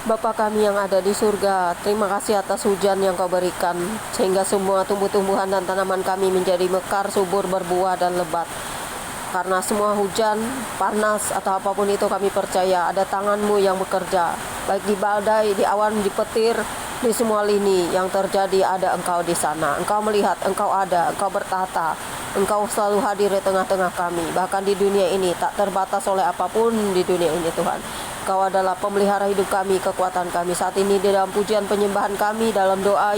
Bapa kami yang ada di surga, terima kasih atas hujan yang kau berikan, sehingga semua tumbuh-tumbuhan dan tanaman kami menjadi mekar, subur, berbuah, dan lebat. Karena semua hujan, panas, atau apapun itu kami percaya ada tangan-Mu yang bekerja. Baik di badai, di awan, di petir, di semua lini yang terjadi ada Engkau di sana. Engkau melihat, Engkau ada, Engkau bertahta. Engkau selalu hadir di tengah-tengah kami. Bahkan di dunia ini tak terbatas oleh apapun di dunia ini Tuhan. Engkau adalah pemelihara hidup kami, kekuatan kami. Saat ini di dalam pujian penyembahan kami, dalam doa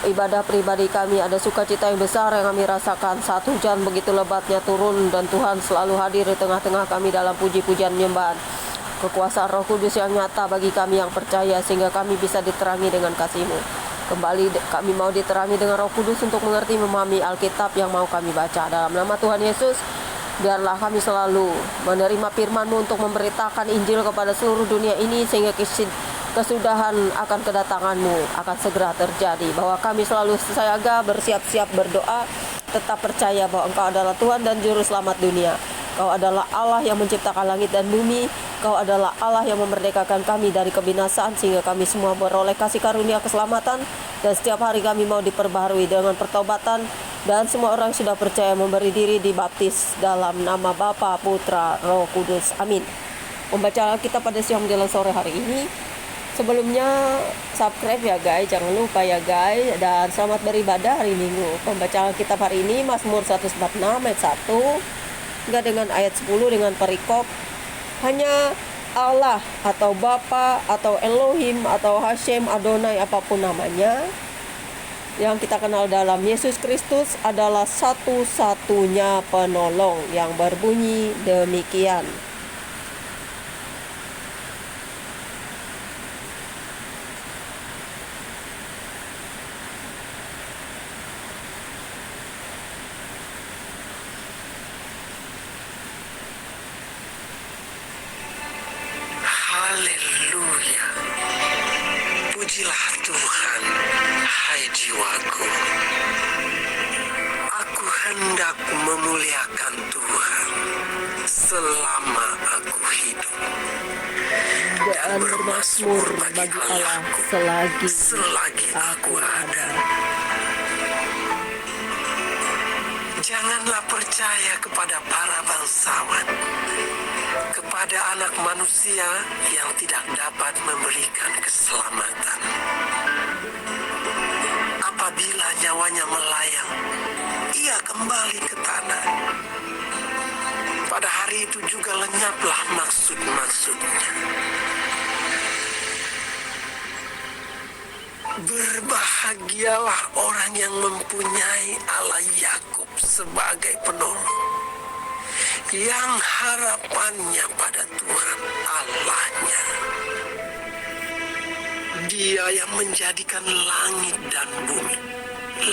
ibadah pribadi kami, ada sukacita yang besar yang kami rasakan saat hujan begitu lebatnya turun, dan Tuhan selalu hadir di tengah-tengah kami dalam puji-pujian penyembahan. Kekuasaan Roh Kudus yang nyata bagi kami yang percaya, sehingga kami bisa diterangi dengan kasih-Mu. Kembali kami mau diterangi dengan Roh Kudus untuk mengerti, memahami Alkitab yang mau kami baca. Dalam nama Tuhan Yesus, biarlah kami selalu menerima firman-Mu untuk memberitakan Injil kepada seluruh dunia ini, sehingga kesudahan akan kedatangan-Mu akan segera terjadi. Bahwa kami selalu siaga, bersiap-siap berdoa, tetap percaya bahwa Engkau adalah Tuhan dan Juru Selamat dunia. Engkau adalah Allah yang menciptakan langit dan bumi. Engkau adalah Allah yang memerdekakan kami dari kebinasaan, sehingga kami semua beroleh kasih karunia keselamatan. Dan setiap hari kami mau diperbaharui dengan pertobatan. Dan semua orang sudah percaya memberi diri dibaptis dalam nama Bapa, Putra, Roh Kudus. Amin. Membaca kita pada siang menjelang sore hari ini. Sebelumnya subscribe ya guys, jangan lupa ya guys. Dan selamat beribadah hari Minggu. Pembacaan kitab hari ini Mazmur 146 ayat 1 hingga dengan ayat 10 dengan perikop, hanya Allah atau Bapa atau Elohim atau Hashem, Adonai, apapun namanya, yang kita kenal dalam Yesus Kristus adalah satu-satunya penolong, yang berbunyi demikian. Haleluya. Pujilah Tuhan, hai jiwaku. Aku hendak memuliakan Tuhan selama aku hidup, Dan bermasmur bagi Allah selagi aku ada. Janganlah percaya kepada para bangsawan, kepada anak manusia yang tidak dapat memberikan keselamatan. Apabila nyawanya melayang, ia kembali ke tanah. Pada hari itu juga lenyaplah maksud-maksudnya. Berbahagialah orang yang mempunyai Allah Yakub sebagai penolong, yang harapannya pada Tuhan Allahnya. Dia yang menjadikan langit dan bumi,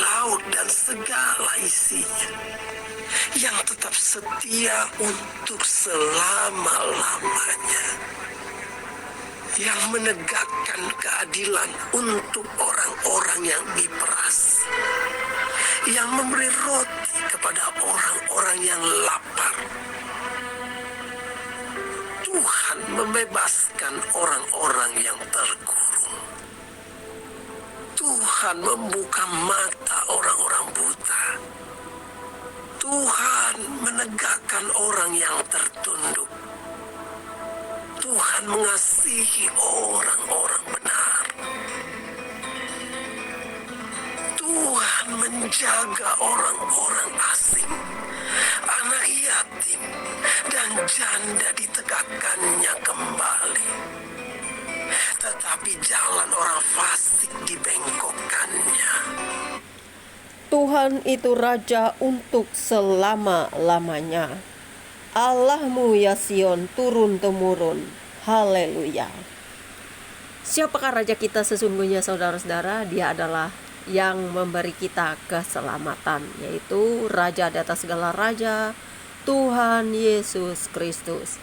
laut dan segala isinya, yang tetap setia untuk selama-lamanya, yang menegakkan keadilan untuk orang-orang yang diperas, yang memberi roti kepada orang-orang yang lapar. Tuhan membebaskan orang-orang yang terkurung. Tuhan membuka mata orang-orang buta. Tuhan menegakkan orang yang tertunduk. Tuhan mengasihi orang-orang benar. Tuhan menjaga orang-orang asing, anak yatim, dan janda ditegakkannya kembali. Tetapi jalan orang fasik dibengkokkannya. Tuhan itu Raja untuk selama-lamanya. Allahmu ya Sion, turun-temurun. Haleluya. Siapakah Raja kita sesungguhnya, saudara-saudara? Dia adalah yang memberi kita keselamatan, yaitu Raja di atas segala raja, Tuhan Yesus Kristus.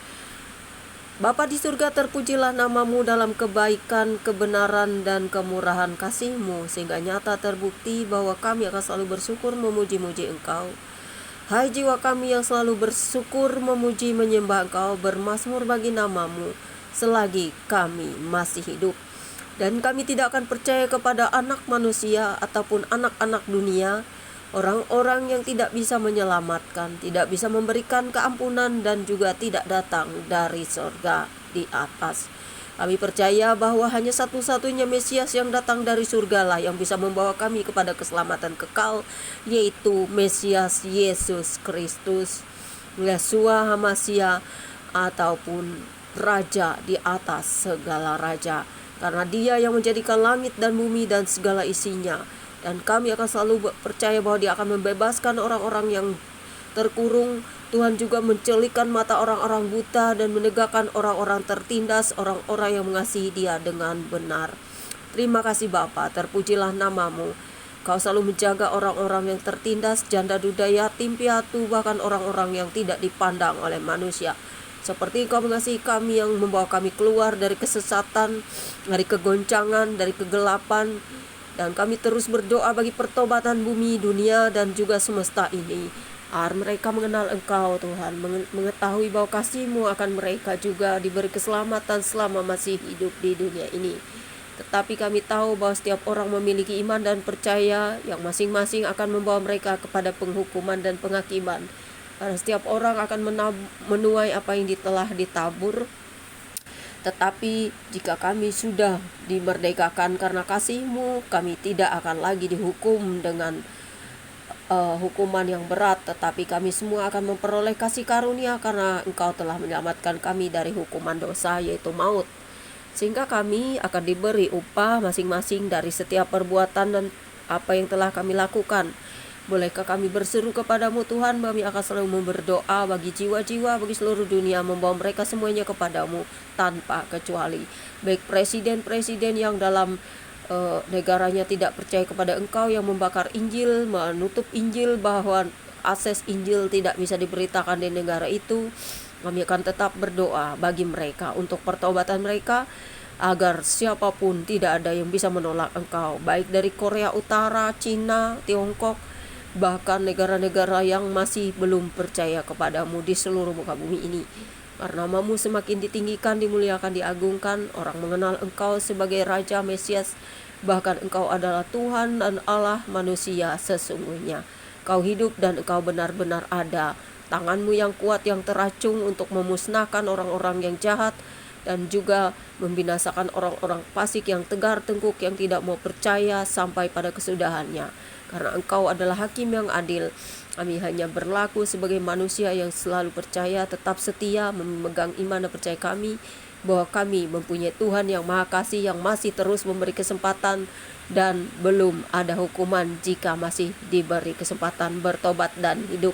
Bapa di surga, terpujilah namamu dalam kebaikan, kebenaran, dan kemurahan kasih-Mu, sehingga nyata terbukti bahwa kami akan selalu bersyukur memuji-muji Engkau. Hai jiwa kami yang selalu bersyukur, memuji, menyembah Engkau, bermazmur bagi namamu, selagi kami masih hidup. Dan kami tidak akan percaya kepada anak manusia ataupun anak-anak dunia, orang-orang yang tidak bisa menyelamatkan, tidak bisa memberikan keampunan, dan juga tidak datang dari surga di atas. Kami percaya bahwa hanya satu-satunya Mesias yang datang dari surga lah yang bisa membawa kami kepada keselamatan kekal, yaitu Mesias Yesus Kristus, Yeshua HaMashiach, ataupun Raja di atas segala raja. Karena Dia yang menjadikan langit dan bumi dan segala isinya. Dan kami akan selalu percaya bahwa Dia akan membebaskan orang-orang yang terkurung. Tuhan juga mencelikan mata orang-orang buta dan menegakkan orang-orang tertindas, orang-orang yang mengasihi Dia dengan benar. Terima kasih Bapa, terpujilah nama-Mu. Kau selalu menjaga orang-orang yang tertindas, janda duda, yatim piatu, bahkan orang-orang yang tidak dipandang oleh manusia. Seperti Engkau mengasihi kami yang membawa kami keluar dari kesesatan, dari kegoncangan, dari kegelapan. Dan kami terus berdoa bagi pertobatan bumi, dunia, dan juga semesta ini. Agar mereka mengenal Engkau Tuhan, mengetahui bahwa kasih-Mu akan mereka juga diberi keselamatan selama masih hidup di dunia ini. Tetapi kami tahu bahwa setiap orang memiliki iman dan percaya yang masing-masing akan membawa mereka kepada penghukuman dan penghakiman. Karena setiap orang akan menuai apa yang telah ditabur. Tetapi jika kami sudah dimerdekakan karena kasih-Mu, kami tidak akan lagi dihukum dengan hukuman yang berat. Tetapi kami semua akan memperoleh kasih karunia karena Engkau telah menyelamatkan kami dari hukuman dosa, yaitu maut. Sehingga kami akan diberi upah masing-masing dari setiap perbuatan dan apa yang telah kami lakukan. Bolehkah kami berseru kepadamu Tuhan? Kami akan selalu berdoa bagi jiwa-jiwa, bagi seluruh dunia, membawa mereka semuanya kepadamu tanpa kecuali. Baik presiden-presiden yang dalam negaranya tidak percaya kepada Engkau, yang membakar Injil, menutup Injil, bahwa akses Injil tidak bisa diberitakan di negara itu. Kami akan tetap berdoa bagi mereka untuk pertobatan mereka, agar siapapun tidak ada yang bisa menolak Engkau, baik dari Korea Utara, Cina, Tiongkok, bahkan negara-negara yang masih belum percaya kepadamu di seluruh muka bumi ini. Karena nama-Mu semakin ditinggikan, dimuliakan, diagungkan, orang mengenal Engkau sebagai Raja Mesias, bahkan Engkau adalah Tuhan dan Allah manusia sesungguhnya. Kau hidup dan Engkau benar-benar ada. Tangan-Mu yang kuat yang teracung untuk memusnahkan orang-orang yang jahat dan juga membinasakan orang-orang fasik yang tegar tengkuk yang tidak mau percaya sampai pada kesudahannya. Karena Engkau adalah hakim yang adil. Kami hanya berlaku sebagai manusia yang selalu percaya, tetap setia, memegang iman dan percaya kami bahwa kami mempunyai Tuhan yang Maha Kasih, yang masih terus memberi kesempatan dan belum ada hukuman jika masih diberi kesempatan bertobat dan hidup.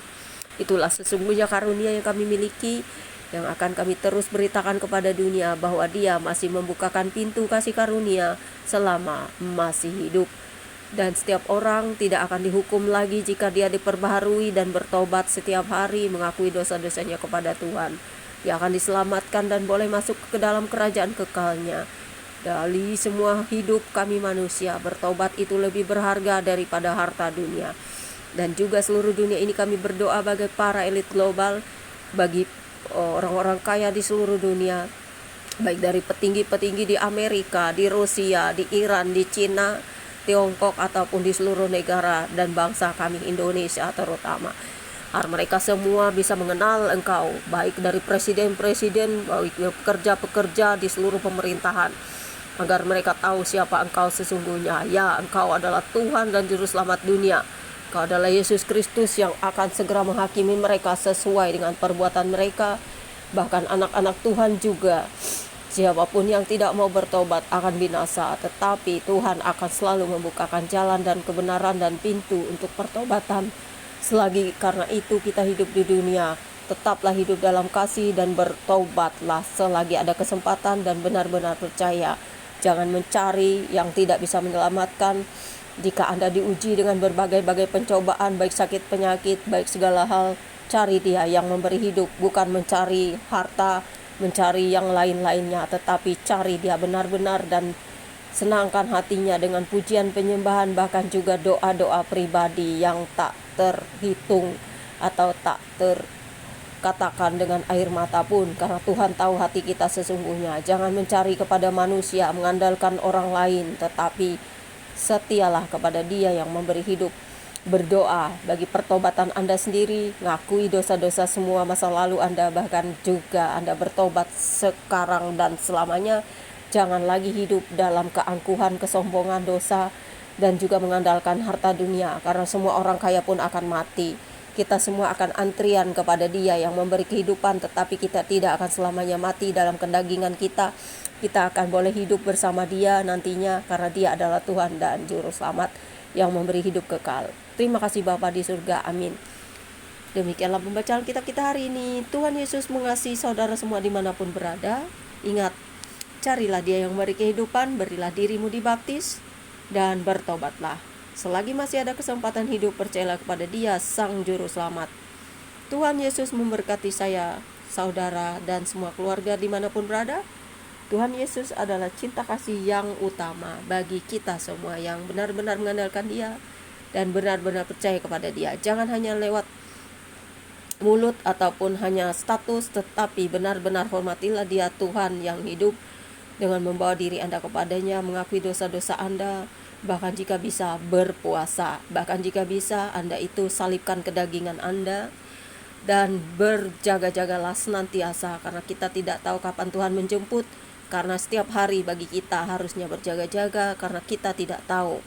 Itulah sesungguhnya karunia yang kami miliki, yang akan kami terus beritakan kepada dunia bahwa Dia masih membukakan pintu kasih karunia selama masih hidup. Dan setiap orang tidak akan dihukum lagi jika dia diperbaharui dan bertobat setiap hari, mengakui dosa-dosanya kepada Tuhan. Dia akan diselamatkan dan boleh masuk ke dalam kerajaan kekalnya. Dari semua hidup kami manusia, bertobat itu lebih berharga daripada harta dunia. Dan juga seluruh dunia ini kami berdoa bagi para elit global, bagi orang-orang kaya di seluruh dunia, baik dari petinggi-petinggi di Amerika, di Rusia, di Iran, di Cina, Tiongkok, ataupun di seluruh negara dan bangsa kami Indonesia terutama. Agar mereka semua bisa mengenal Engkau, baik dari presiden-presiden, baik pekerja-pekerja di seluruh pemerintahan, agar mereka tahu siapa Engkau sesungguhnya. Ya, Engkau adalah Tuhan dan Juru Selamat dunia. Engkau adalah Yesus Kristus yang akan segera menghakimi mereka sesuai dengan perbuatan mereka. Bahkan anak-anak Tuhan juga, siapapun yang tidak mau bertobat akan binasa, tetapi Tuhan akan selalu membukakan jalan dan kebenaran dan pintu untuk pertobatan. Selagi karena itu kita hidup di dunia, tetaplah hidup dalam kasih dan bertobatlah selagi ada kesempatan dan benar-benar percaya. Jangan mencari yang tidak bisa menyelamatkan. Jika Anda diuji dengan berbagai-bagai pencobaan, baik sakit penyakit, baik segala hal, cari Dia yang memberi hidup, bukan mencari harta, mencari yang lain-lainnya, tetapi cari Dia benar-benar dan senangkan hatinya dengan pujian penyembahan, bahkan juga doa-doa pribadi yang tak terhitung atau tak katakan dengan air mata pun, karena Tuhan tahu hati kita sesungguhnya. Jangan mencari kepada manusia, mengandalkan orang lain, tetapi setialah kepada Dia yang memberi hidup. Berdoa bagi pertobatan Anda sendiri, ngakui dosa-dosa semua masa lalu Anda, bahkan juga Anda bertobat sekarang dan selamanya. Jangan lagi hidup dalam keangkuhan, kesombongan, dosa, dan juga mengandalkan harta dunia, karena semua orang kaya pun akan mati. Kita semua akan antrian kepada Dia yang memberi kehidupan, tetapi kita tidak akan selamanya mati dalam kedagingan kita. Kita akan boleh hidup bersama Dia nantinya, karena Dia adalah Tuhan dan Juru Selamat yang memberi hidup kekal. Terima kasih Bapa di surga, amin. Demikianlah pembacaan kita hari ini. Tuhan Yesus mengasihi saudara semua dimanapun berada. Ingat, carilah Dia yang memberi kehidupan, berilah dirimu dibaptis, dan bertobatlah. Selagi masih ada kesempatan hidup, percayalah kepada Dia, Sang Juru Selamat. Tuhan Yesus memberkati saya, saudara, dan semua keluarga dimanapun berada. Tuhan Yesus adalah cinta kasih yang utama bagi kita semua yang benar-benar mengandalkan Dia dan benar-benar percaya kepada Dia. Jangan hanya lewat mulut ataupun hanya status, tetapi benar-benar hormatilah Dia, Tuhan yang hidup, dengan membawa diri Anda kepadanya, mengakui dosa-dosa Anda, bahkan jika bisa berpuasa, bahkan jika bisa Anda itu salibkan kedagingan Anda, dan berjaga-jagalah senantiasa, karena kita tidak tahu kapan Tuhan menjemput. Karena setiap hari bagi kita harusnya berjaga-jaga, karena kita tidak tahu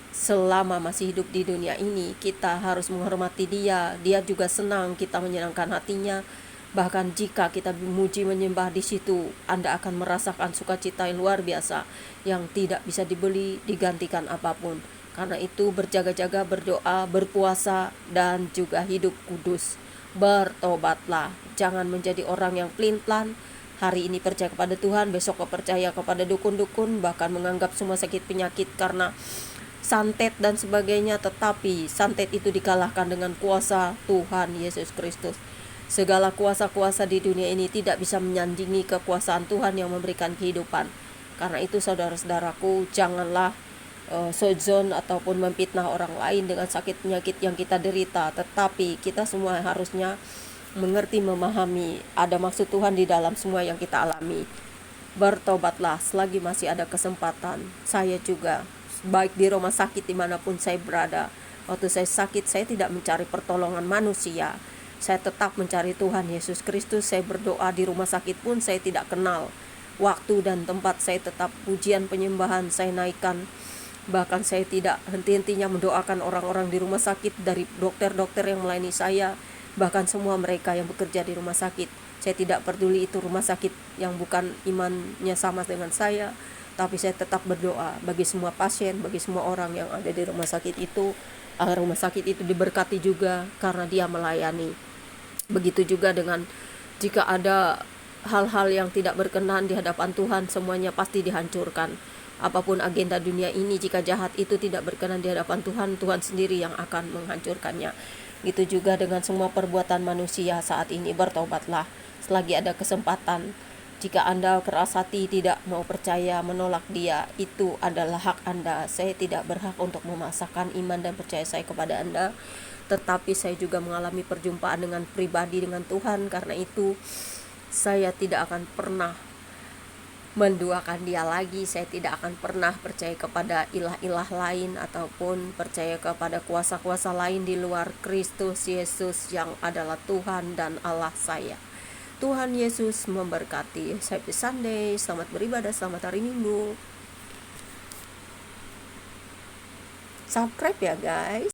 selama masih hidup di dunia ini. Kita harus menghormati Dia. Dia juga senang kita menyenangkan hatinya. Bahkan jika kita memuji menyembah, di situ Anda akan merasakan sukacita yang luar biasa, yang tidak bisa dibeli, digantikan apapun. Karena itu berjaga-jaga, berdoa, berpuasa, dan juga hidup kudus. Bertobatlah, jangan menjadi orang yang pelin-pelan. Hari ini percaya kepada Tuhan, besok percaya kepada dukun-dukun, bahkan menganggap semua sakit penyakit karena santet dan sebagainya. Tetapi santet itu dikalahkan dengan kuasa Tuhan Yesus Kristus. Segala kuasa-kuasa di dunia ini tidak bisa menyandingi kekuasaan Tuhan yang memberikan kehidupan. Karena itu saudara-saudaraku, janganlah sozon ataupun memfitnah orang lain dengan sakit penyakit yang kita derita. Tetapi kita semua harusnya mengerti, memahami ada maksud Tuhan di dalam semua yang kita alami. Bertobatlah selagi masih ada kesempatan. Saya juga, baik di rumah sakit dimanapun saya berada, waktu saya sakit saya tidak mencari pertolongan manusia. Saya tetap mencari Tuhan Yesus Kristus. Saya berdoa di rumah sakit pun saya tidak kenal waktu dan tempat. Saya tetap pujian penyembahan saya naikkan. Bahkan saya tidak henti-hentinya mendoakan orang-orang di rumah sakit, dari dokter-dokter yang melayani saya, bahkan semua mereka yang bekerja di rumah sakit. Saya tidak peduli itu rumah sakit yang bukan imannya sama dengan saya, tapi saya tetap berdoa bagi semua pasien, bagi semua orang yang ada di rumah sakit itu, agar rumah sakit itu diberkati juga karena Dia melayani. Begitu juga dengan jika ada hal-hal yang tidak berkenan di hadapan Tuhan, semuanya pasti dihancurkan. Apapun agenda dunia ini, jika jahat itu tidak berkenan di hadapan Tuhan, Tuhan sendiri yang akan menghancurkannya. Gitu juga dengan semua perbuatan manusia saat ini. Bertobatlah selagi ada kesempatan. Jika Anda keras hati, tidak mau percaya, menolak Dia, itu adalah hak Anda. Saya tidak berhak untuk memaksakan iman dan percaya saya kepada Anda. Tetapi saya juga mengalami perjumpaan dengan pribadi dengan Tuhan. Karena itu saya tidak akan pernah menduakan Dia lagi. Saya tidak akan pernah percaya kepada ilah-ilah lain ataupun percaya kepada kuasa-kuasa lain di luar Kristus Yesus yang adalah Tuhan dan Allah saya. Tuhan Yesus memberkati. Happy Sunday, selamat beribadah, selamat hari Minggu. Subscribe ya guys.